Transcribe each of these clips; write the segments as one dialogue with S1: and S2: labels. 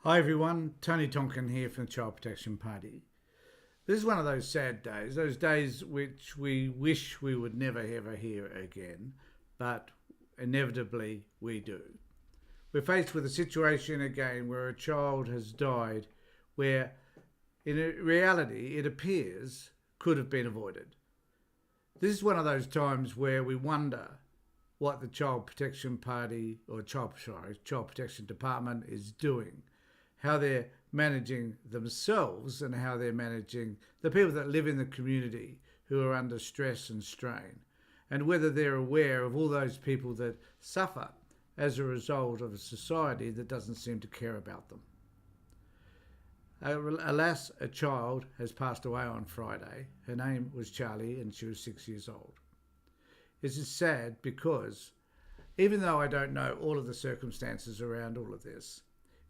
S1: Hi everyone, Tony Tonkin here from the Child Protection Party. This is one of those sad days, those days which we wish we would never ever hear again, but inevitably we do. We're faced with a situation again where a child has died where in reality it appears could have been avoided. This is one of those times where we wonder what the Child Protection Party or Child Protection Department is doing, how they're managing themselves and how they're managing the people that live in the community who are under stress and strain, and whether they're aware of all those people that suffer as a result of a society that doesn't seem to care about them. Alas, a child has passed away on Friday. Her name was Charlie and she was 6 years old. This is sad because even though I don't know all of the circumstances around all of this,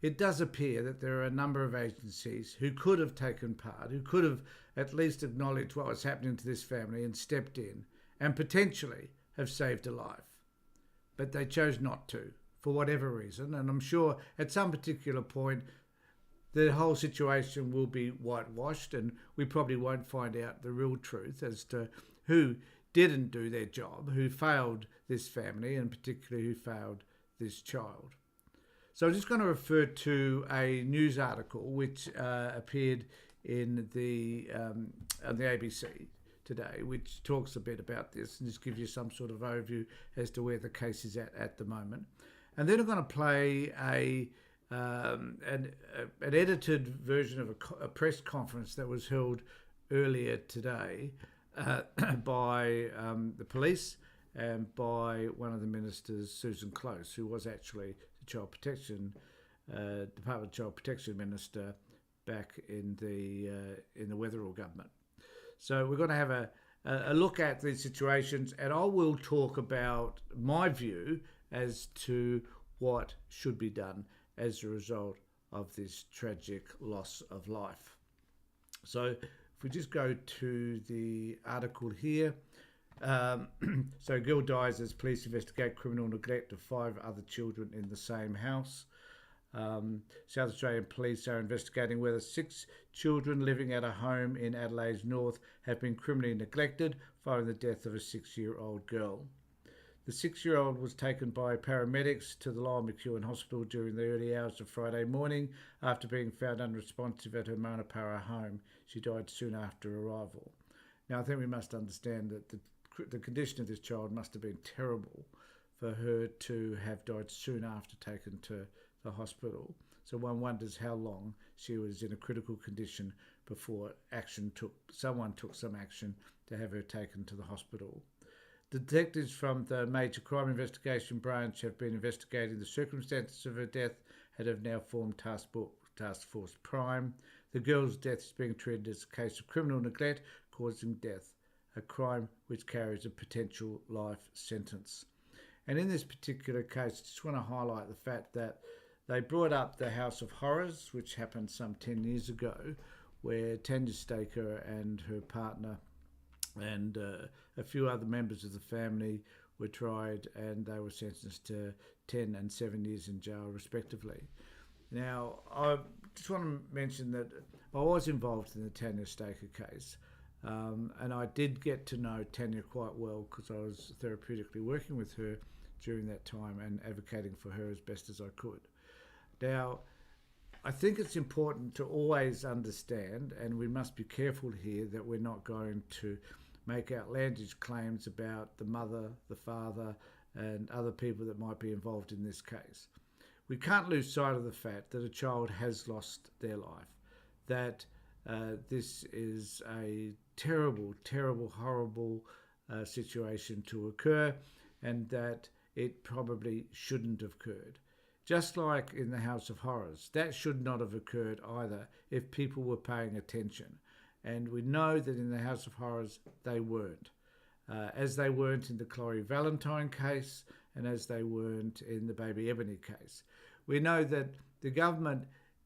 S1: it does appear that there are a number of agencies who could have taken part, who could have at least acknowledged what was happening to this family and stepped in and potentially have saved a life. But they chose not to, for whatever reason, and I'm sure at some particular point the whole situation will be whitewashed and we probably won't find out the real truth as to who didn't do their job, who failed this family and particularly who failed this child. So I'm just going to refer to a news article which appeared in the ABC today, which talks a bit about this and just gives you some sort of overview as to where the case is at the moment. And then I'm going to play an edited version of a press conference that was held earlier today by the police and by one of the ministers, Susan Close, who was actually Child Protection Department of Child Protection Minister back in the Weatherall government. So we're going to have a look at these situations, and I will talk about my view as to what should be done as a result of this tragic loss of life. So if we just go to the article here. So a girl dies as police investigate criminal neglect of 5 other children in the same house. South Australian police are investigating whether 6 children living at a home in Adelaide's north have been criminally neglected following the death of a 6-year-old girl. The 6-year-old was taken by paramedics to the Lyell McEwin Hospital during the early hours of Friday morning after being found unresponsive at her Manapara home. She died soon after arrival. Now, I think we must understand that the condition of this child must have been terrible for her to have died soon after taken to the hospital. So one wonders how long she was in a critical condition before someone took some action to have her taken to the hospital. Detectives from the Major Crime Investigation Branch have been investigating the circumstances of her death and have now formed Task Force Prime. The girl's death is being treated as a case of criminal neglect causing death, a crime which carries a potential life sentence. And in this particular case, I just want to highlight the fact that they brought up the House of Horrors, which happened some 10 years ago, where Tanya Staker and her partner and a few other members of the family were tried and they were sentenced to 10 and 7 years in jail respectively. Now, I just want to mention that I was involved in the Tanya Staker case. And I did get to know Tanya quite well because I was therapeutically working with her during that time and advocating for her as best as I could. Now, I think it's important to always understand, and we must be careful here, that we're not going to make outlandish claims about the mother, the father, and other people that might be involved in this case. We can't lose sight of the fact that a child has lost their life, that this is a terrible, terrible, horrible situation to occur, and that it probably shouldn't have occurred. Just like in the House of Horrors, that should not have occurred either if people were paying attention. And we know that in the House of Horrors, they weren't. As they weren't in the Chloe Valentine case, and as they weren't in the Baby Ebony case. We know that the government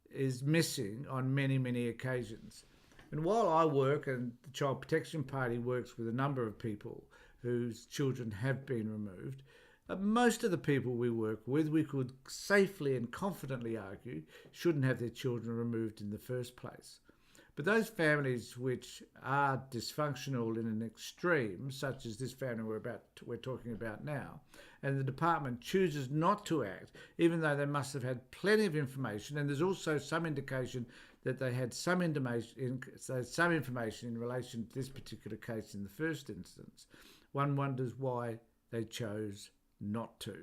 S1: is missing on many, many occasions. And while I work and the Child Protection Party works with a number of people whose children have been removed, Most of the people we work with, we could safely and confidently argue, shouldn't have their children removed in the first place. But those families which are dysfunctional in an extreme, such as this family we're talking about now, and the department chooses not to act, even though they must have had plenty of information, and there's also some indication that they had some information in relation to this particular case in the first instance, one wonders why they chose not to.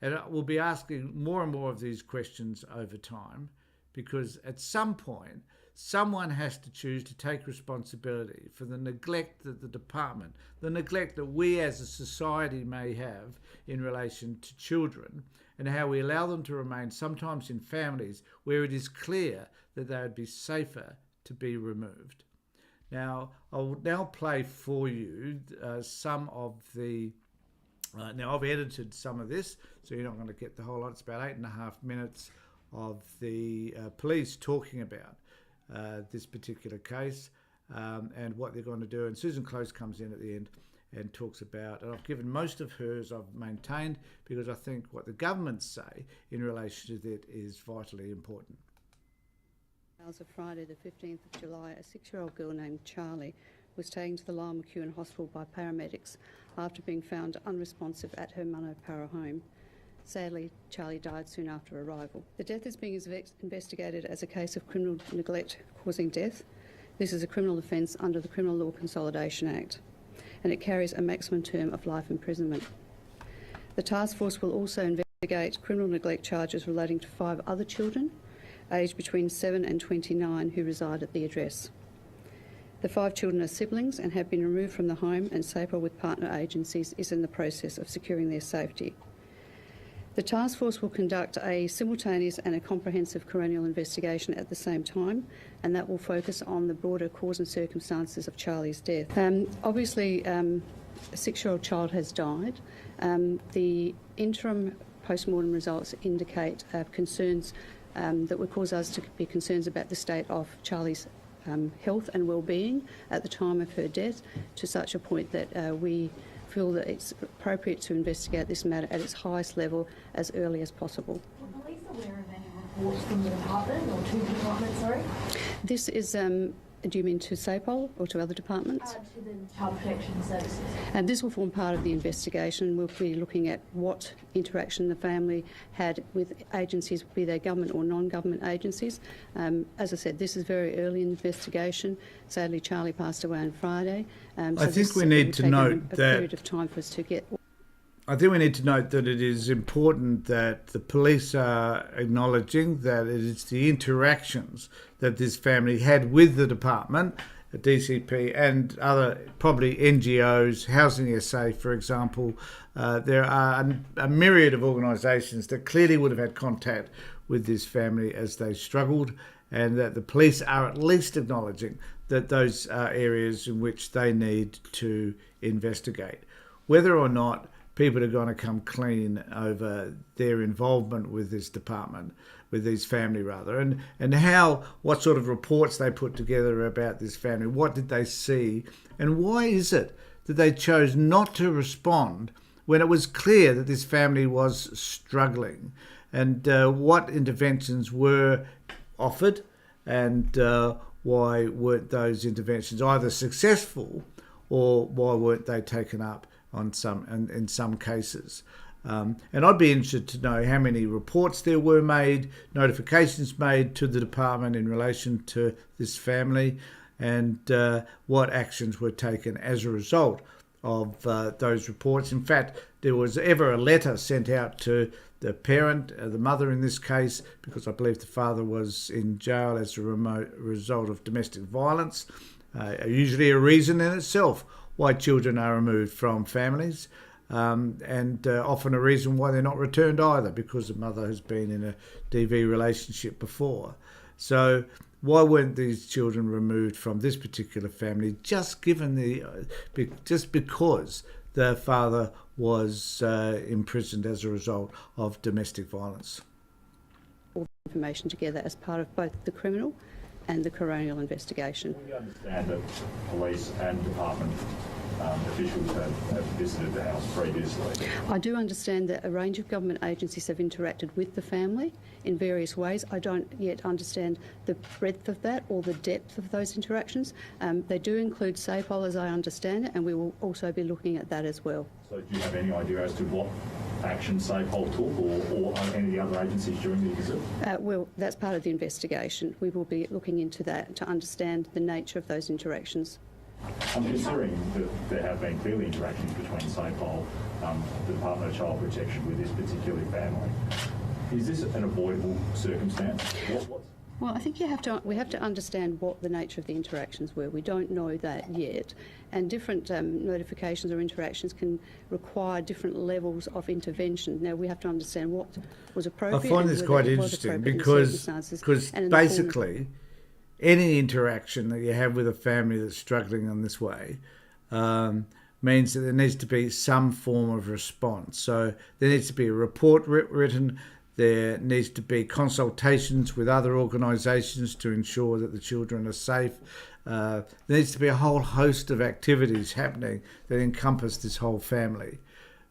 S1: And we'll be asking more and more of these questions over time, because at some point, someone has to choose to take responsibility for the neglect that the department, the neglect that we as a society may have in relation to children, and how we allow them to remain sometimes in families where it is clear that they would be safer to be removed. Now, I'll now play for you some of the... now, I've edited some of this, so you're not going to get the whole lot. It's about 8.5 minutes of the police talking about this particular case and what they're going to do. And Susan Close comes in at the end and talks about, and I've given most of hers, I've maintained, because I think what the governments say in relation to that is vitally important.
S2: Hours of Friday the 15th of July, a 6-year-old girl named Charlie was taken to the Lyell McEwin Hospital by paramedics after being found unresponsive at her Munno-Para home. Sadly, Charlie died soon after arrival. The death is being investigated as a case of criminal neglect causing death. This is a criminal offence under the Criminal Law Consolidation Act, and it carries a maximum term of life imprisonment. The task force will also investigate criminal neglect charges relating to 5 other children, aged between 7 and 29, who reside at the address. The 5 children are siblings and have been removed from the home, and SAPOL with partner agencies is in the process of securing their safety. The task force will conduct a simultaneous and a comprehensive coronial investigation at the same time, and that will focus on the broader cause and circumstances of Charlie's death. Obviously, a 6-year-old child has died. The interim post-mortem results indicate concerns that would cause us to be concerned about the state of Charlie's health and well-being at the time of her death, to such a point that we feel that it's appropriate to investigate this matter at its highest level as early as possible.
S3: Were police aware of any reports from the department, or to the department, sorry?
S2: This is, do you mean to SAPOL or to other departments?
S3: To the Child Protection Services.
S2: And this will form part of the investigation. We'll be looking at what interaction the family had with agencies, be they government or non-government agencies. As I said, this is very early in the investigation. Sadly, Charlie passed away on Friday.
S1: I think we need to note that... a
S2: period of time for us to get...
S1: I think we need to note that it is important that the police are acknowledging that it is the interactions that this family had with the department, the DCP, and other probably NGOs, Housing SA, for example. There are a myriad of organisations that clearly would have had contact with this family as they struggled, and that the police are at least acknowledging that those are areas in which they need to investigate. Whether or not people are going to come clean over their involvement with this department, with these family rather, and what sort of reports they put together about this family, what did they see, and why is it that they chose not to respond when it was clear that this family was struggling, and what interventions were offered, and why weren't those interventions either successful or why weren't they taken up on in some cases. And I'd be interested to know how many reports there were made, notifications made to the department in relation to this family, and what actions were taken as a result of those reports. In fact, there was ever a letter sent out to the parent, the mother in this case, because I believe the father was in jail as a result of domestic violence, usually a reason in itself why children are removed from families, and often a reason why they're not returned either, because the mother has been in a DV relationship before. So why weren't these children removed from this particular family just because the father was imprisoned as a result of domestic violence?
S2: All the information together as part of both the criminal and the coronial investigation.
S4: We understand that police and department officials have visited the house previously.
S2: I do understand that a range of government agencies have interacted with the family in various ways. I don't yet understand the breadth of that or the depth of those interactions. They do include SAPOL, as I understand it, and we will also be looking at that as well.
S4: So do you have any idea as to what action SAPOL took or any of the other agencies during the visit?
S2: Well, that's part of the investigation. We will be looking into that to understand the nature of those interactions.
S4: I'm considering that there have been clearly interactions between SAPOL, the Department of Child Protection with this particular family. Is this an avoidable circumstance?
S2: Well, I think we have to understand what the nature of the interactions were. We don't know that yet. And different notifications or interactions can require different levels of intervention. Now, we have to understand what was appropriate.
S1: I find this quite interesting because basically any interaction that you have with a family that's struggling in this way means that there needs to be some form of response. So there needs to be a report written. There needs to be consultations with other organisations to ensure that the children are safe. There needs to be a whole host of activities happening that encompass this whole family.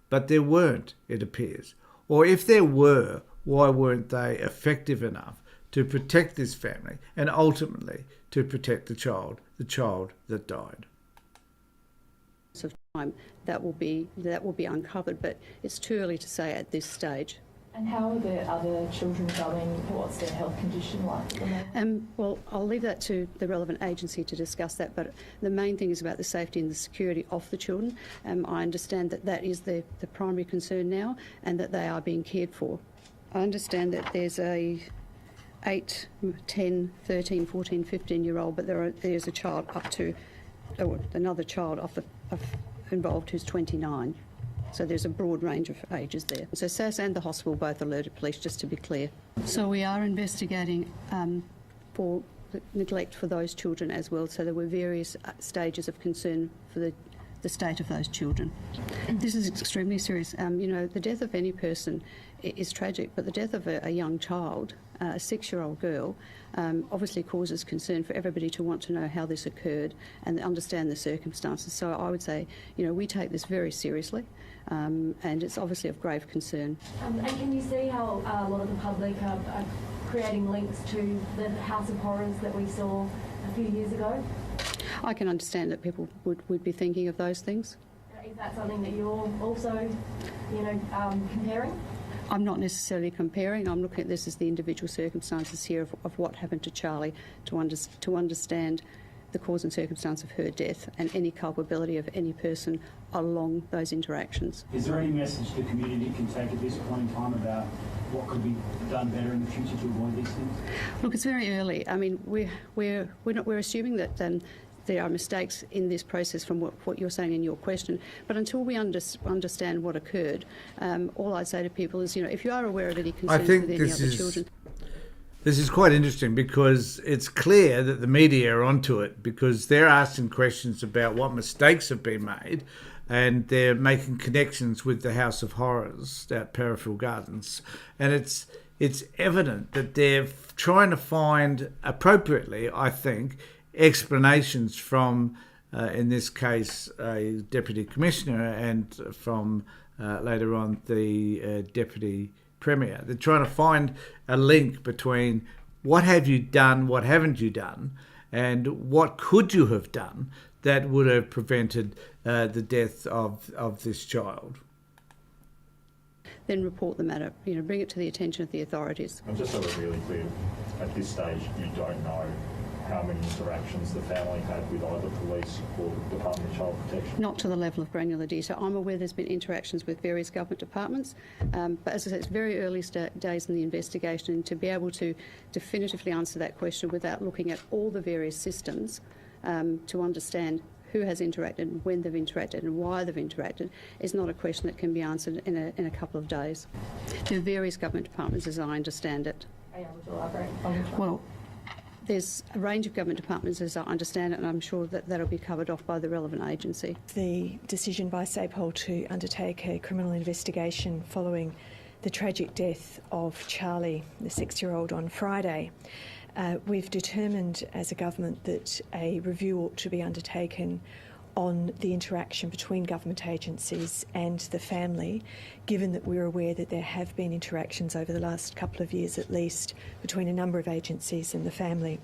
S1: But there weren't, it appears. Or if there were, why weren't they effective enough to protect this family and ultimately to protect the child that died?
S2: Of time that will be uncovered, but it's too early to say at this stage.
S3: And how are the other children going? What's their health condition like at the moment?
S2: Well, I'll leave that to the relevant agency to discuss that, but the main thing is about the safety and the security of the children. I understand that that is the primary concern now and that they are being cared for. I understand that there's a 8, 10, 13, 14, 15-year-old, but there's a child up to, another child involved who's 29. So there's a broad range of ages there. So SAS and the hospital both alerted police, just to be clear. So we are investigating for neglect for those children as well. So there were various stages of concern for the state of those children. This is extremely serious. The death of any person is tragic, but the death of a young child, a 6-year-old girl, obviously causes concern for everybody to want to know how this occurred and understand the circumstances. So I would say, we take this very seriously. And it's obviously of grave concern.
S3: And can you see how a lot of the public are creating links to the House of Horrors that we saw a few years ago?
S2: I can understand that people would be thinking of those things.
S3: Is that something that you're also, comparing?
S2: I'm not necessarily comparing. I'm looking at this as the individual circumstances here of what happened to Charlie to understand the cause and circumstance of her death and any culpability of any person along those interactions.
S5: Is there any message the community can take at this point in time about what could be done better in the future to avoid these things?
S2: Look, it's very early. I mean, we're assuming that there are mistakes in this process from what you're saying in your question. But until we understand what occurred, all I'd say to people is, if you are aware of any concerns with any other children.
S1: This is quite interesting because it's clear that the media are onto it because they're asking questions about what mistakes have been made and they're making connections with the House of Horrors at Perrifield Gardens. And it's evident that they're trying to find, appropriately, I think, explanations from, in this case, a Deputy Commissioner and from later on the Deputy Premier. They're trying to find a link between what have you done, what haven't you done, and what could you have done that would have prevented the death of this child.
S2: Then report the matter, bring it to the attention of the authorities.
S4: And just so we're really clear, at this stage you don't know how many interactions the family had with either police or the Department of Child Protection? Not
S2: to the level of granular detail. I'm aware there's been interactions with various government departments, but as I said, it's very early days in the investigation, and to be able to definitively answer that question without looking at all the various systems to understand who has interacted, when they've interacted and why they've interacted is not a question that can be answered in a couple of days. There are various government departments as I understand it.
S3: Are you able to elaborate on which one?
S2: Well, there's a range of government departments as I understand it, and I'm sure that that'll be covered off by the relevant agency.
S6: The decision by SAPOL to undertake a criminal investigation following the tragic death of Charlie, the 6-year-old, on Friday. We've determined as a government that a review ought to be undertaken on the interaction between government agencies and the family, given that we're aware that there have been interactions over the last couple of years at least between a number of agencies and the family.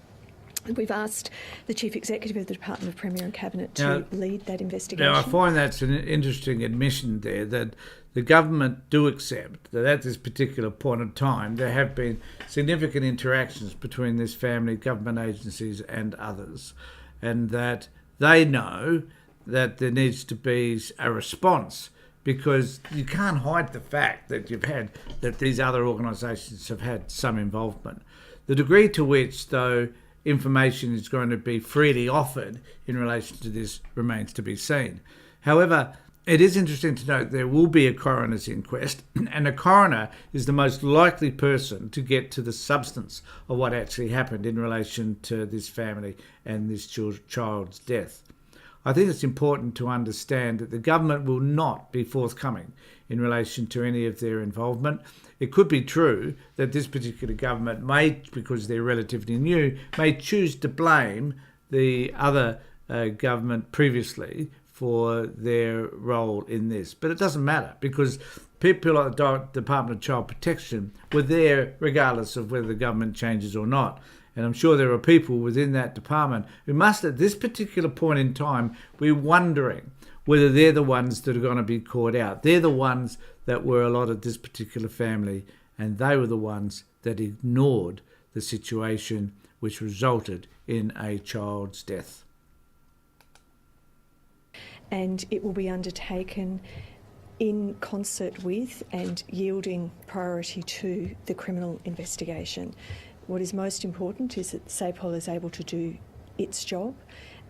S6: We've asked the Chief Executive of the Department of Premier and Cabinet to lead that investigation.
S1: Now, I find that's an interesting admission there, that the government do accept that at this particular point in time there have been significant interactions between this family, government agencies and others, and that they know that there needs to be a response, because you can't hide the fact that these other organisations have had some involvement. The degree to which, though, information is going to be freely offered in relation to this remains to be seen. However, it is interesting to note there will be a coroner's inquest, and a coroner is the most likely person to get to the substance of what actually happened in relation to this family and this child's death. I think it's important to understand that the government will not be forthcoming in relation to any of their involvement. It could be true that this particular government may, because they're relatively new, may choose to blame the other government previously for their role in this. But it doesn't matter, because people at the Department of Child Protection were there regardless of whether the government changes or not. And I'm sure there are people within that department who must, at this particular point in time, be wondering whether they're the ones that are going to be caught out. They're the ones that were allotted this particular family, and they were the ones that ignored the situation which resulted in a child's death.
S6: And it will be undertaken in concert with and yielding priority to the criminal investigation. What is most important is that SAPOL is able to do its job,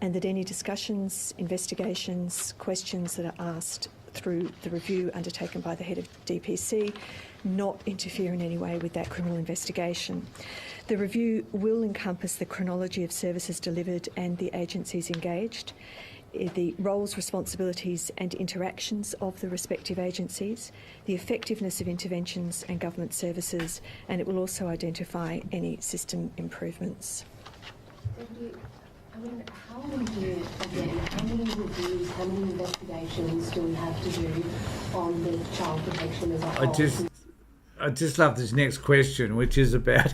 S6: and that any discussions, investigations, questions that are asked through the review undertaken by the head of DPC not interfere in any way with that criminal investigation. The review will encompass the chronology of services delivered and the agencies engaged, the roles, responsibilities and interactions of the respective agencies, the effectiveness of interventions and government services, and it will also identify any system improvements.
S3: How many reviews, how many investigations do we have to do on the child protection as a whole?
S1: I just love this next question, which is about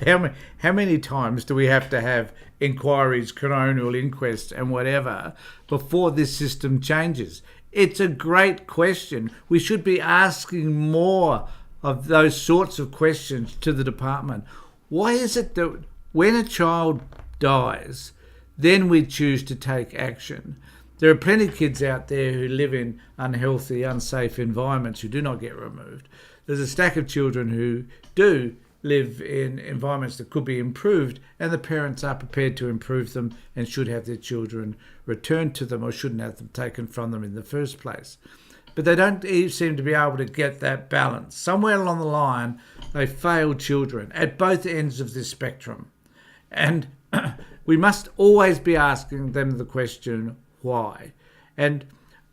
S1: how many times do we have to have inquiries, coronial inquests and whatever before this system changes? It's a great question. We should be asking more of those sorts of questions to the department. Why is it that when a child dies, then we choose to take action? There are plenty of kids out there who live in unhealthy, unsafe environments who do not get removed. There's a stack of children who do live in environments that could be improved, and the parents are prepared to improve them and should have their children returned to them, or shouldn't have them taken from them in the first place. But they don't seem to be able to get that balance. Somewhere along the line, they fail children at both ends of this spectrum. And we must always be asking them the question, why? And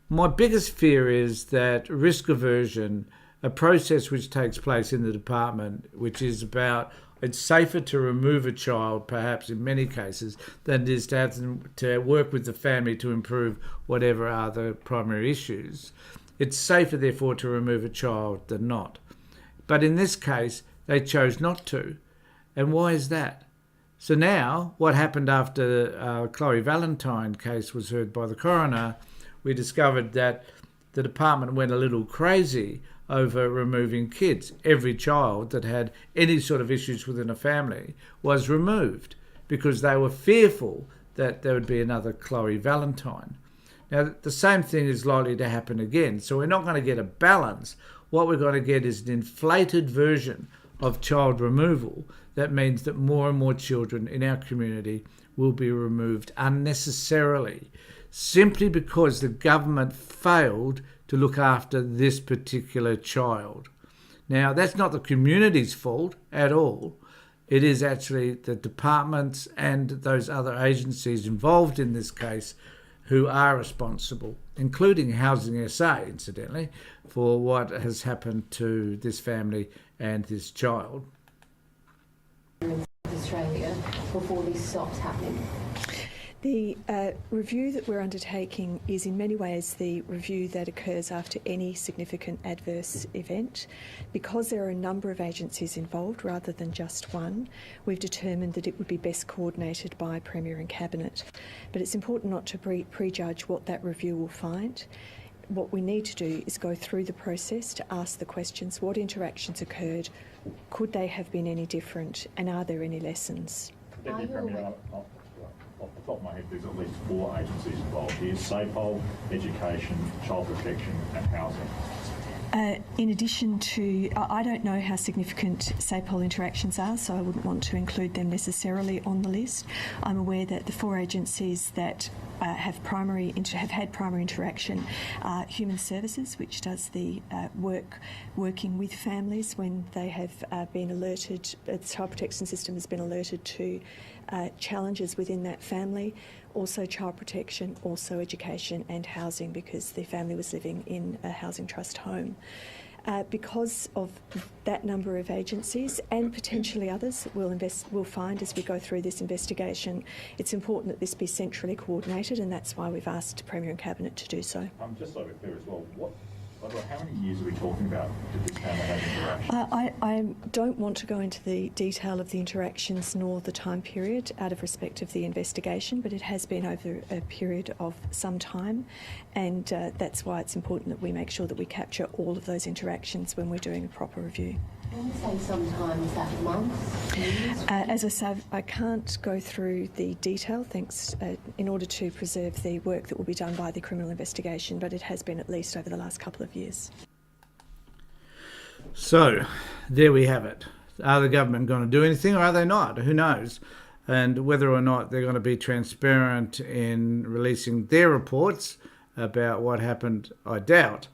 S1: my biggest fear is that risk aversion, a process which takes place in the department, which is about, it's safer to remove a child, perhaps in many cases, than it is to have them to work with the family to improve whatever are the primary issues. It's safer, therefore, to remove a child than not. But in this case, they chose not to. And why is that? So now, what happened after Chloe Valentine case was heard by the coroner, we discovered that the department went a little crazy over removing kids. Every child that had any sort of issues within a family was removed because they were fearful that there would be another Chloe Valentine. Now, the same thing is likely to happen again. So we're not going to get a balance. What we're going to get is an inflated version of child removal. That means that more and more children in our community will be removed unnecessarily, simply because the government failed to look after this particular child. Now, that's not the community's fault at all. It is actually the departments and those other agencies involved in this case who are responsible, including Housing SA, incidentally, for what has happened to this family and this child.
S3: Australia before this stops happening?
S6: The review that we're undertaking is in many ways the review that occurs after any significant adverse event. Because there are a number of agencies involved rather than just one, we've determined that it would be best coordinated by Premier and Cabinet. But it's important not to prejudge what that review will find. What we need to do is go through the process to ask the questions: what interactions occurred, could they have been any different, and are there any lessons?
S4: Deputy Premier, off the top of my head, there's at least 4 agencies involved here: SAPOL, Education, Child Protection and Housing.
S6: In addition to, I don't know how significant SAPOL interactions are, so I wouldn't want to include them necessarily on the list. I'm aware that the 4 agencies that have had primary interaction are Human Services, which does the working with families when they have been alerted, the Child Protection System has been alerted to challenges within that family. Also Child Protection, also Education and Housing, because the family was living in a housing trust home. Because of that number of agencies and potentially others that we'll find as we go through this investigation, it's important that this be centrally coordinated, and that's why we've asked Premier and Cabinet to do so.
S4: Just so we're clear as well, how many years are we talking about did this family have interaction?
S6: I don't want to go into the detail of the interactions nor the time period out of respect of the investigation, but it has been over a period of some time, and that's why it's important that we make sure that we capture all of those interactions when we're doing a proper review.
S7: When you say sometimes, that months, years?
S6: As I said, I can't go through the detail, thanks, in order to preserve the work that will be done by the criminal investigation, but it has been at least over the last couple of years.
S1: So, there we have it. Are the government going to do anything, or are they not? Who knows? And whether or not they're going to be transparent in releasing their reports about what happened, I doubt.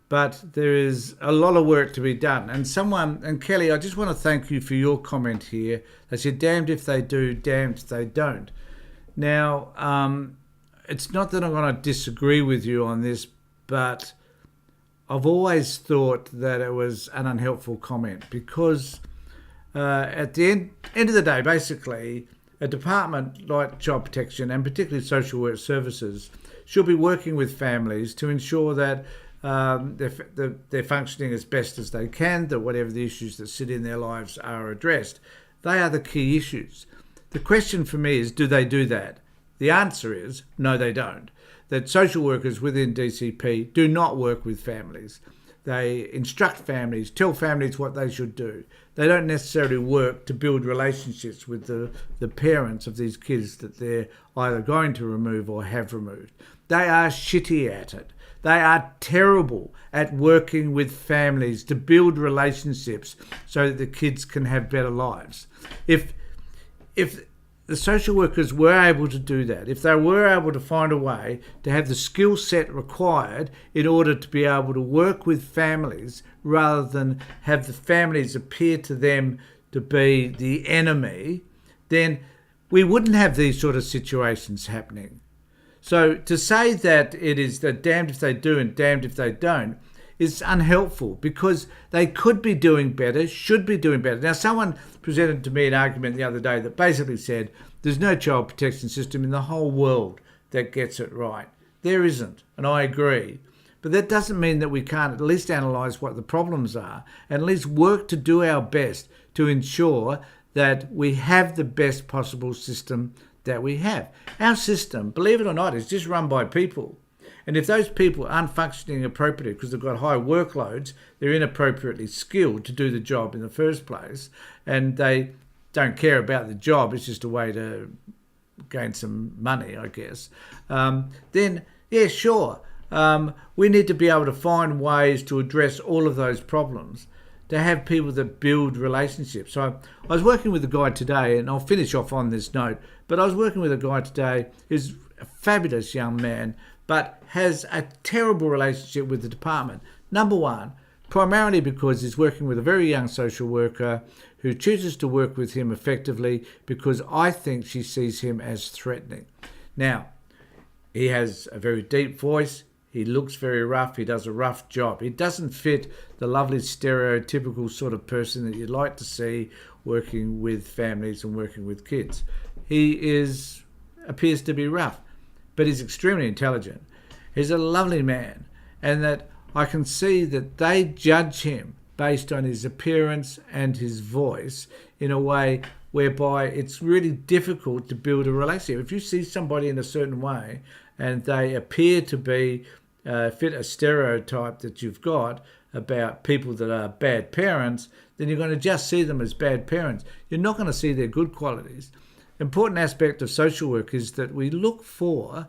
S1: But there is a lot of work to be done. And Kelly, I just want to thank you for your comment here. They said, damned if they do, damned if they don't. Now, it's not that I'm going to disagree with you on this, but I've always thought that it was an unhelpful comment, because at the end of the day, basically, a department like Child Protection and particularly social work services should be working with families to ensure that they're functioning as best as they can, that whatever the issues that sit in their lives are addressed. They are the key issues. The question for me is, do they do that? The answer is, no, they don't. That social workers within DCP do not work with families. They instruct families, tell families what they should do. They don't necessarily work to build relationships with the parents of these kids that they're either going to remove or have removed. They are shitty at it. They are terrible at working with families to build relationships so that the kids can have better lives. If the social workers were able to do that, if they were able to find a way to have the skill set required in order to be able to work with families rather than have the families appear to them to be the enemy, then we wouldn't have these sort of situations happening. So to say that it is that damned if they do and damned if they don't is unhelpful, because they could be doing better, should be doing better. Now, someone presented to me an argument the other day that basically said there's no child protection system in the whole world that gets it right. There isn't, and I agree. But that doesn't mean that we can't at least analyse what the problems are and at least work to do our best to ensure that we have the best possible system that we have. Our system, believe it or not, is just run by people. And if those people aren't functioning appropriately because they've got high workloads, they're inappropriately skilled to do the job in the first place, and they don't care about the job, it's just a way to gain some money, I guess, then, yeah, sure, we need to be able to find ways to address all of those problems, to have people that build relationships. So I was working with a guy today, and I'll finish off on this note, but I was working with a guy today who's a fabulous young man, but has a terrible relationship with the department. Number one, primarily because he's working with a very young social worker who chooses to work with him effectively because I think she sees him as threatening. Now, he has a very deep voice. He looks very rough. He does a rough job. He doesn't fit the lovely stereotypical sort of person that you'd like to see working with families and working with kids. He is appears to be rough, but he's extremely intelligent. He's a lovely man, and that I can see that they judge him based on his appearance and his voice in a way whereby it's really difficult to build a relationship. If you see somebody in a certain way and they appear to be fit a stereotype that you've got about people that are bad parents, then you're going to just see them as bad parents. You're not going to see their good qualities. Important aspect of social work is that we look for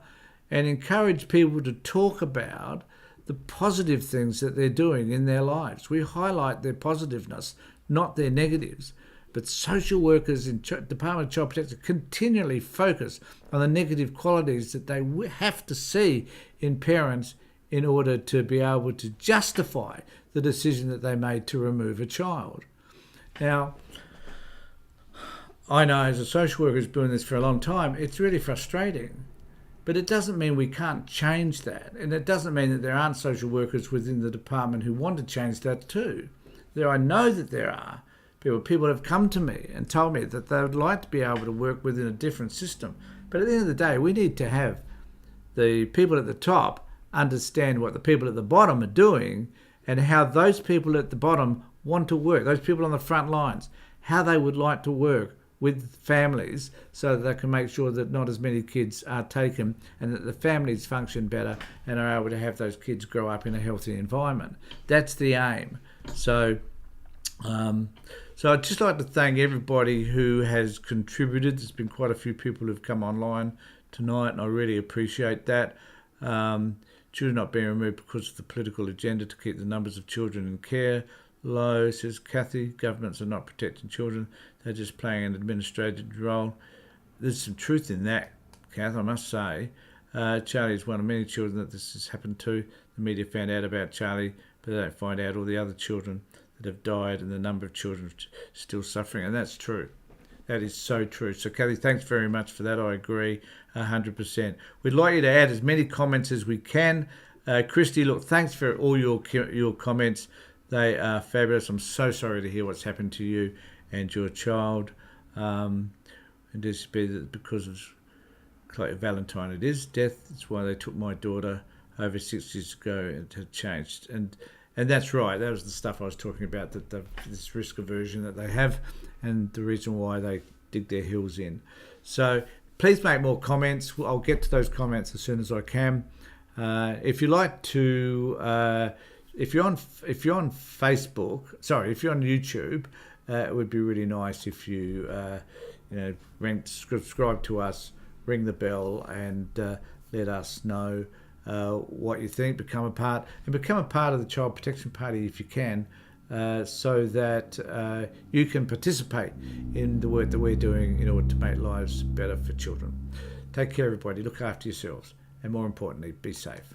S1: and encourage people to talk about the positive things that they're doing in their lives. We highlight their positiveness, not their negatives. But social workers in Department of Child Protection continually focus on the negative qualities that they have to see in parents in order to be able to justify the decision that they made to remove a child. Now, I know as a social worker who's been doing this for a long time, it's really frustrating. But it doesn't mean we can't change that. And it doesn't mean that there aren't social workers within the department who want to change that too. I know that there are. People have come to me and told me that they would like to be able to work within a different system. But at the end of the day, we need to have the people at the top understand what the people at the bottom are doing and how those people at the bottom want to work, those people on the front lines, how they would like to work with families so that they can make sure that not as many kids are taken and that the families function better and are able to have those kids grow up in a healthy environment. That's the aim. So I'd just like to thank everybody who has contributed. There's been quite a few people who've come online tonight, and I really appreciate that. Children not being removed because of the political agenda to keep the numbers of children in care low, says Kathy. Governments are not protecting children. They're just playing an administrative role. There's some truth in that, Kath, I must say. Charlie is one of many children that this has happened to. The media found out about Charlie, but they don't find out all the other children that have died and the number of children still suffering. And that's true. That is so true. So, Kathy, thanks very much for that. I agree 100%. We'd like you to add as many comments as we can. Christy, look, thanks for all your comments. They are fabulous. I'm so sorry to hear what's happened to you and your child. And this be because of Chloe Valentine. It is death. It's why they took my daughter over 6 years ago and it had changed. And that's right. That was the stuff I was talking about, that this risk aversion that they have and the reason why they dig their heels in. So please make more comments. I'll get to those comments as soon as I can. If you like to... If you're on Facebook, if you're on YouTube, it would be really nice if you, subscribe to us, ring the bell, and let us know what you think. Become a part of the Child Protection Party if you can, so that you can participate in the work that we're doing in order to make lives better for children. Take care, everybody. Look after yourselves, and more importantly, be safe.